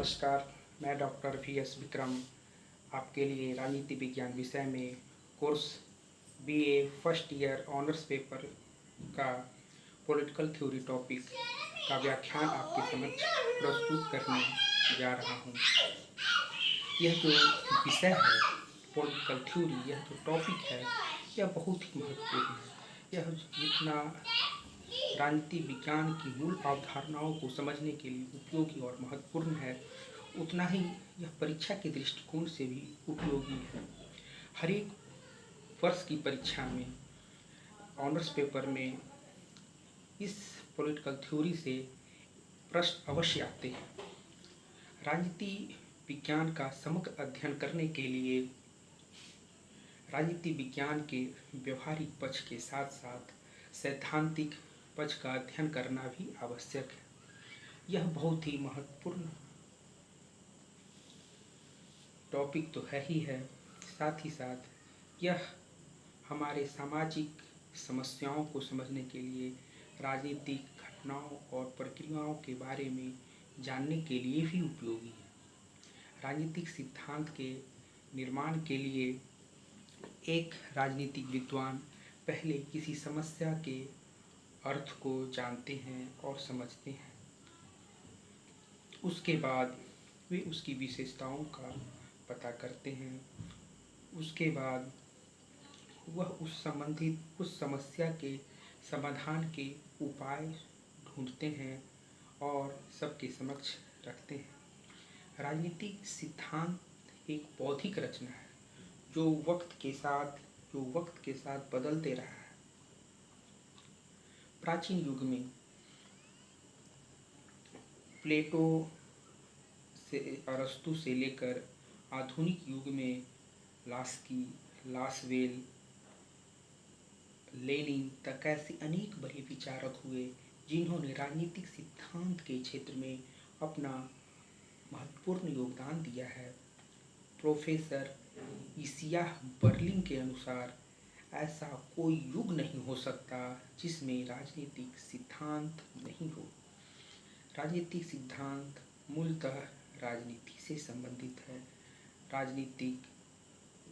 नमस्कार। मैं doctor VS. Vikram आपके लिए राजनीति विज्ञान विषय में course BA first year honours paper का पॉलिटिकल थ्योरी टॉपिक का व्याख्यान आपके समक्ष प्रस्तुत करने जा रहा हूँ। यह जो विषय है पॉलिटिकल थ्योरी, यह जो टॉपिक है यह बहुत ही महत्वपूर्ण है। यह जितना राजनीति विज्ञान की मूल अवधारणाओं को समझने के लिए उपयोगी और महत्वपूर्ण है, उतना ही यह परीक्षा के दृष्टिकोण से भी उपयोगी है। हर एक वर्ष की परीक्षा में ऑनर्स पेपर में इस पॉलिटिकल थ्योरी से प्रश्न अवश्य आते हैं। राजनीति विज्ञान का समग्र अध्ययन करने के लिए राजनीति विज्ञान के व्यवहारिक पक्ष के साथ साथ सैद्धांतिक पक्ष का अध्ययन करना भी आवश्यक है। यह बहुत ही महत्वपूर्ण टॉपिक तो है ही है, साथ ही साथ यह हमारे सामाजिक समस्याओं को समझने के लिए, राजनीतिक घटनाओं और प्रक्रियाओं के बारे में जानने के लिए भी उपयोगी है। राजनीतिक सिद्धांत के निर्माण के लिए एक राजनीतिक विद्वान पहले किसी समस्या के अर्थ को जानते हैं और समझते हैं। उसके बाद वे उसकी विशेषताओं का पता करते हैं। उसके बाद वह उस समस्या के समाधान के उपाय ढूंढते हैं और सबके समक्ष रखते हैं। राजनीतिक सिद्धांत एक बौद्धिक रचना है जो वक्त के साथ बदलते रहा है। प्राचीन युग में प्लेटो से अरस्तु से लेकर आधुनिक युग में लास्की, लासवेल, लेनिन तक ऐसे अनेक बड़े विचारक हुए जिन्होंने राजनीतिक सिद्धांत के क्षेत्र में अपना महत्वपूर्ण योगदान दिया है। प्रोफेसर इसियाह बर्लिन के अनुसार ऐसा कोई युग नहीं हो सकता जिसमें राजनीतिक सिद्धांत नहीं हो। राजनीतिक सिद्धांत मूलतः राजनीति से संबंधित है, राजनीतिक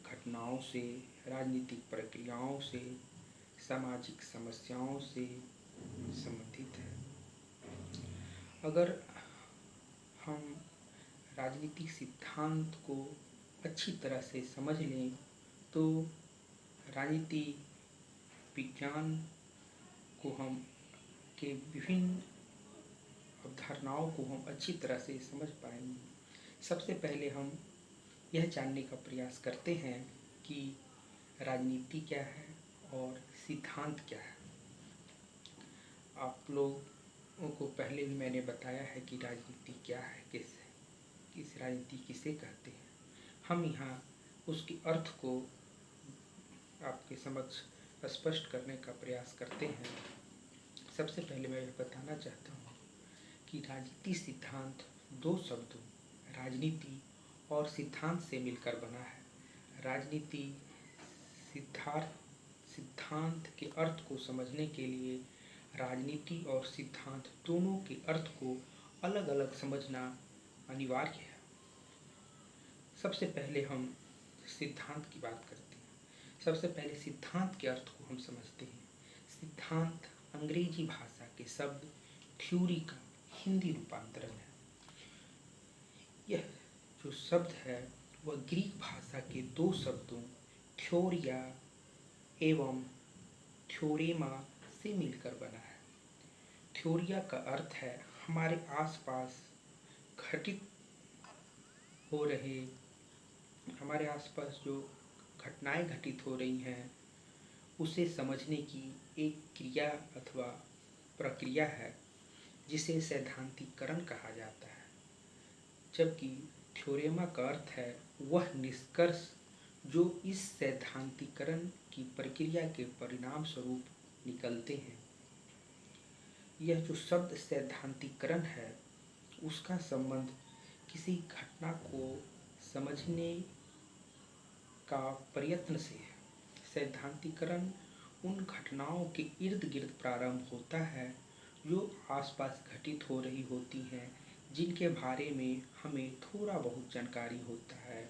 घटनाओं से, राजनीतिक प्रक्रियाओं से, सामाजिक समस्याओं से संबंधित है। अगर हम राजनीतिक सिद्धांत को अच्छी तरह से समझ लें तो राजनीति विज्ञान को के विभिन्न अवधारणाओं को हम अच्छी तरह से समझ पाएंगे। सबसे पहले हम यह जानने का प्रयास करते हैं कि राजनीति क्या है और सिद्धांत क्या है। आप लोगों को पहले भी मैंने बताया है कि राजनीति क्या है, किस राजनीति किसे कहते हैं। हम यहाँ उसके अर्थ को आपके समक्ष स्पष्ट करने का प्रयास करते हैं। सबसे पहले मैं यह बताना चाहता हूँ कि राजनीति सिद्धांत दो शब्दों राजनीति और सिद्धांत से मिलकर बना है। राजनीति सिद्धांत के अर्थ को समझने के लिए राजनीति और सिद्धांत दोनों के अर्थ को अलग अलग समझना अनिवार्य है। सबसे पहले हम सिद्धांत की बात करते हैं। सबसे पहले सिद्धांत के अर्थ को हम समझते हैं। सिद्धांत अंग्रेजी भाषा के शब्द थ्योरी का हिंदी रूपांतरण है। यह जो शब्द है वह ग्रीक भाषा के दो शब्दों थ्योरिया एवं थ्योरेमा से मिलकर बना है। थ्योरिया का अर्थ है हमारे आसपास हमारे आसपास जो घटनाएं घटित हो रही हैं उसे समझने की एक क्रिया अथवा प्रक्रिया है जिसे सैद्धांतिकरण कहा जाता है। जबकि थ्योरेमा का अर्थ है वह निष्कर्ष जो इस सैद्धांतिकरण की प्रक्रिया के परिणाम स्वरूप निकलते हैं। यह जो शब्द सैद्धांतिकरण है उसका संबंध किसी घटना को समझने का प्रयत्न से है। सैद्धांतिकरण उन घटनाओं के इर्द गिर्द प्रारंभ होता है जो आसपास घटित हो रही होती हैं, जिनके बारे में हमें थोड़ा बहुत जानकारी होता है।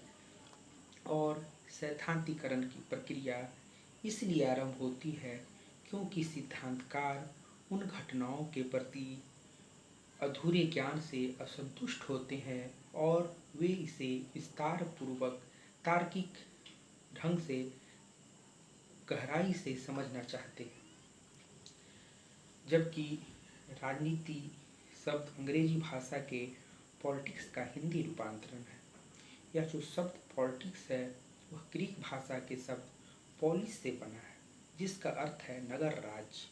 और सैद्धांतिकरण की प्रक्रिया इसलिए आरंभ होती है क्योंकि सिद्धांतकार उन घटनाओं के प्रति अधूरे ज्ञान से असंतुष्ट होते हैं और वे इसे विस्तार पूर्वक तार्किक ढंग से गहराई से समझना चाहते हैं। जबकि राजनीति शब्द अंग्रेजी भाषा के पॉलिटिक्स का हिंदी रूपांतरण है। यह जो शब्द पॉलिटिक्स है वह ग्रीक भाषा के शब्द पोलिस से बना है, जिसका अर्थ है नगर राज्य।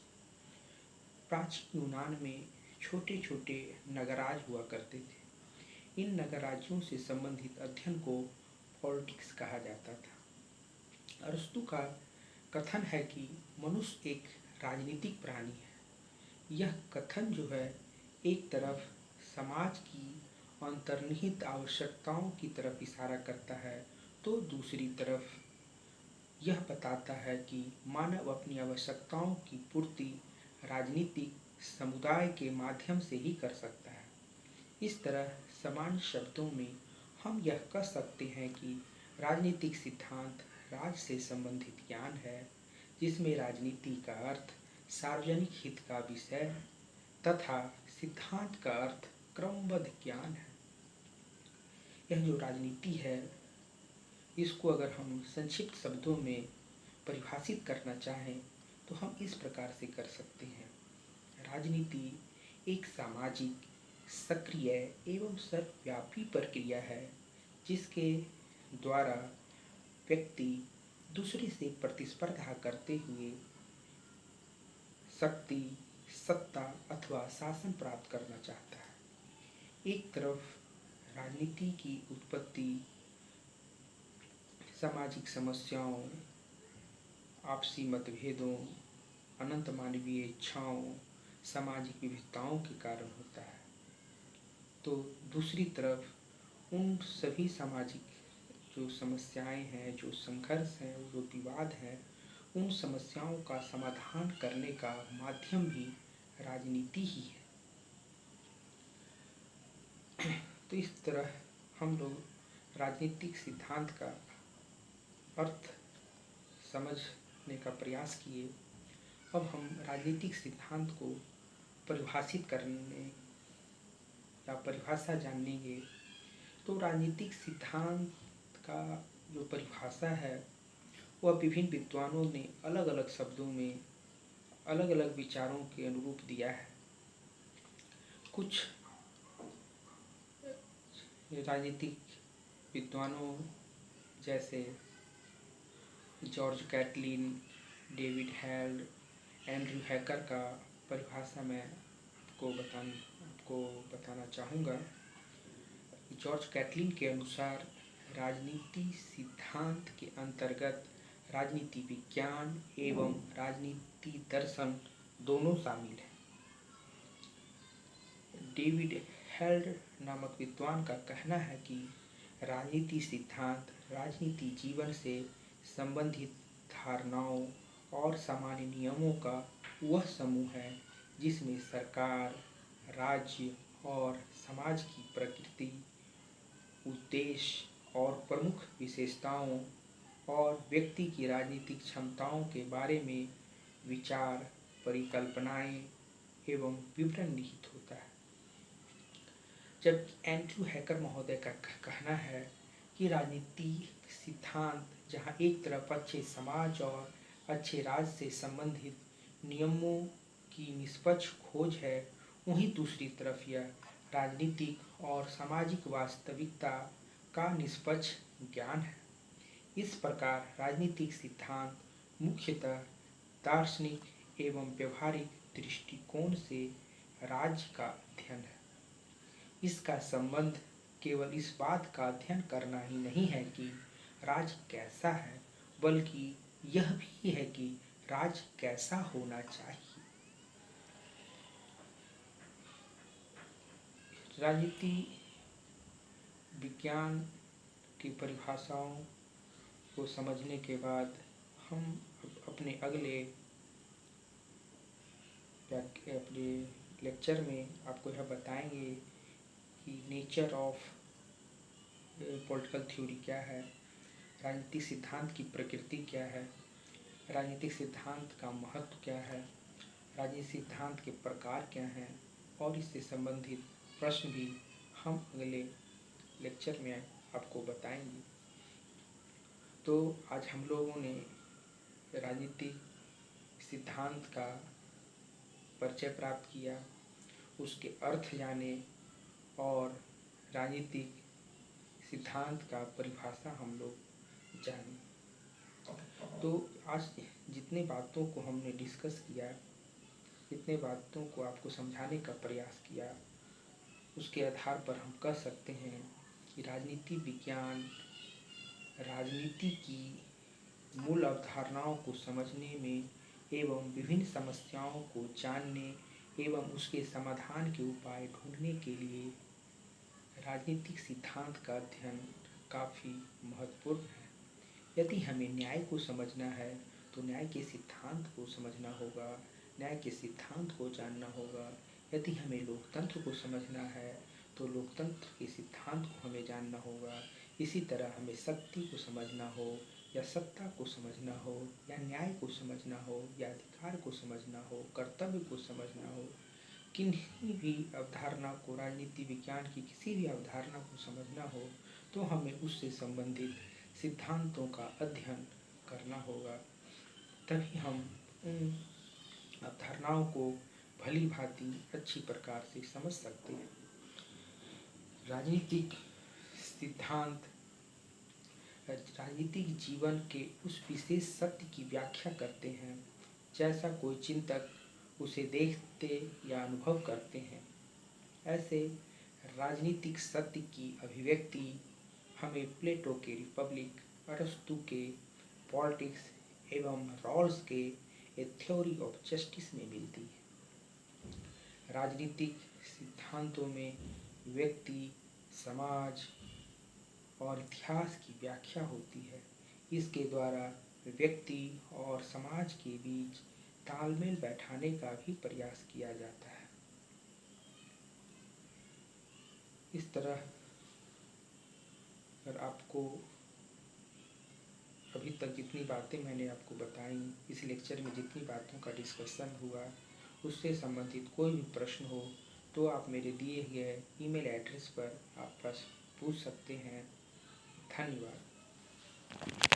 प्राचीन यूनान में छोटे छोटे नगराज हुआ करते थे। इन नगराज्यों से संबंधित अध्ययन को पॉलिटिक्स कहा जाता था। अरस्तु का कथन है कि मनुष्य एक राजनीतिक प्राणी है। यह कथन जो है एक तरफ समाज की अंतर्निहित आवश्यकताओं की तरफ इशारा करता है, तो दूसरी तरफ यह बताता है कि मानव अपनी आवश्यकताओं की पूर्ति राजनीतिक समुदाय के माध्यम से ही कर सकता है। इस तरह सामान्य शब्दों में हम यह कह सकते हैं कि राजनीतिक सिद्धांत राज से संबंधित ज्ञान है, जिसमें राजनीति का अर्थ सार्वजनिक हित का विषय तथा सिद्धांत का अर्थ क्रमबद्ध ज्ञान है। यह जो राजनीति है, इसको अगर हम संक्षिप्त शब्दों में परिभाषित करना चाहें तो हम इस प्रकार से कर सकते हैं। राजनीति एक सामाजिक, सक्रिय एवं सर्वव्यापी प्रक्रिया है, जिसके द्वारा व्यक्ति दूसरे से प्रतिस्पर्धा करते हुए शक्ति, सत्ता अथवा शासन प्राप्त करना चाहता है। एक तरफ राजनीति की उत्पत्ति सामाजिक समस्याओं, आपसी मतभेदों, अनंत मानवीय इच्छाओं, सामाजिक विविधताओं के कारण होता है, तो दूसरी तरफ उन सभी सामाजिक जो समस्याएं हैं, जो संघर्ष हैं, जो विवाद हैं, उन समस्याओं का समाधान करने का माध्यम भी राजनीति ही है। तो इस तरह हम लोग राजनीतिक सिद्धांत का अर्थ समझने का प्रयास किए। अब हम राजनीतिक सिद्धांत को परिभाषित करने या परिभाषा जानेंगे। तो राजनीतिक सिद्धांत का जो परिभाषा है वह विभिन्न विद्वानों ने अलग अलग शब्दों में अलग अलग विचारों के अनुरूप दिया है। कुछ राजनीतिक विद्वानों जैसे George Catlin, David Held, Andrew Hacker का परिभाषा मैं आपको बताना चाहूँगा। जॉर्ज कैटलिन के अनुसार राजनीति सिद्धांत के अंतर्गत राजनीति विज्ञान एवं राजनीति दर्शन दोनों शामिल हैं। डेविड हेल्ड नामक विद्वान का कहना है कि राजनीति सिद्धांत राजनीति जीवन से संबंधित धारणाओं और सामान्य नियमों का वह समूह है जिसमें सरकार, राज्य और समाज की प्रकृति, उद्देश्य और प्रमुख विशेषताओं और व्यक्ति की राजनीतिक क्षमताओं के बारे में विचार, परिकल्पनाएं एवं विवरण निहित होता है। जबकि एंड्रयू हैकर महोदय का कहना है कि राजनीति सिद्धांत जहां एक तरफ अच्छे समाज और अच्छे राज्य से संबंधित नियमों की निष्पक्ष खोज है, वहीं दूसरी तरफ यह राजनीतिक और सामाजिक वास्तविकता का निष्पक्ष ज्ञान है। इस प्रकार राजनीतिक सिद्धांत मुख्यतः दार्शनिक एवं व्यवहारिक दृष्टिकोण से राज्य का अध्ययन है। इसका संबंध केवल इस बात का अध्ययन करना ही नहीं है कि राज्य कैसा है, बल्कि यह भी है कि राज्य कैसा होना चाहिए। राजनीति विज्ञान की परिभाषाओं को समझने के बाद हम अपने अगले लेक्चर में आपको यह बताएंगे कि नेचर ऑफ पॉलिटिकल थ्योरी क्या है, राजनीतिक सिद्धांत की प्रकृति क्या है, राजनीतिक सिद्धांत का महत्व क्या है, राजनीतिक सिद्धांत के प्रकार क्या हैं, और इससे संबंधित प्रश्न भी हम अगले लेक्चर में आपको बताएंगे। तो आज हम लोगों ने राजनीतिक सिद्धांत का परिचय प्राप्त किया, उसके अर्थ जाने और राजनीतिक सिद्धांत का परिभाषा हम लोग जाने। तो आज जितने बातों को हमने डिस्कस किया, जितने बातों को आपको समझाने का प्रयास किया, उसके आधार पर हम कह सकते हैं कि राजनीति विज्ञान राजनीति की मूल अवधारणाओं को समझने में एवं विभिन्न समस्याओं को जानने एवं उसके समाधान के उपाय ढूंढने के लिए राजनीतिक सिद्धांत का अध्ययन काफ़ी महत्वपूर्ण है। यदि हमें न्याय को समझना है तो न्याय के सिद्धांत को समझना होगा, न्याय के सिद्धांत को जानना होगा। यदि हमें लोकतंत्र को समझना है तो लोकतंत्र के सिद्धांत को हमें जानना होगा। इसी तरह हमें शक्ति को समझना हो या सत्ता को समझना हो या न्याय को समझना हो या अधिकार को समझना हो, कर्तव्य को समझना हो, किन्हीं भी अवधारणा को, राजनीति विज्ञान की किसी भी अवधारणा को समझना हो तो हमें उससे संबंधित सिद्धांतों का अध्ययन करना होगा। तभी हम उन अवधारणाओं को भली भांति अच्छी प्रकार से समझ सकते हैं। राजनीतिक सिद्धांत राजनीतिक जीवन के उस विशेष सत्य की व्याख्या करते हैं जैसा कोई चिंतक उसे देखते या अनुभव करते हैं। ऐसे राजनीतिक सत्य की अभिव्यक्ति हमें प्लेटो के रिपब्लिक, अरस्तु के पॉलिटिक्स एवं रॉल्स के ए थ्योरी ऑफ जस्टिस में मिलती है। राजनीतिक सिद्धांतों में व्यक्ति, समाज और इतिहास की व्याख्या होती है। इसके द्वारा व्यक्ति और समाज के बीच तालमेल बैठाने का भी प्रयास किया जाता है। इस तरह अगर आपको अभी तक जितनी बातें मैंने आपको बताई, इस लेक्चर में जितनी बातों का डिस्कशन हुआ, उससे संबंधित कोई भी प्रश्न हो तो आप मेरे दिए गए ईमेल एड्रेस पर आप प्रश्न पूछ सकते हैं। धन्यवाद।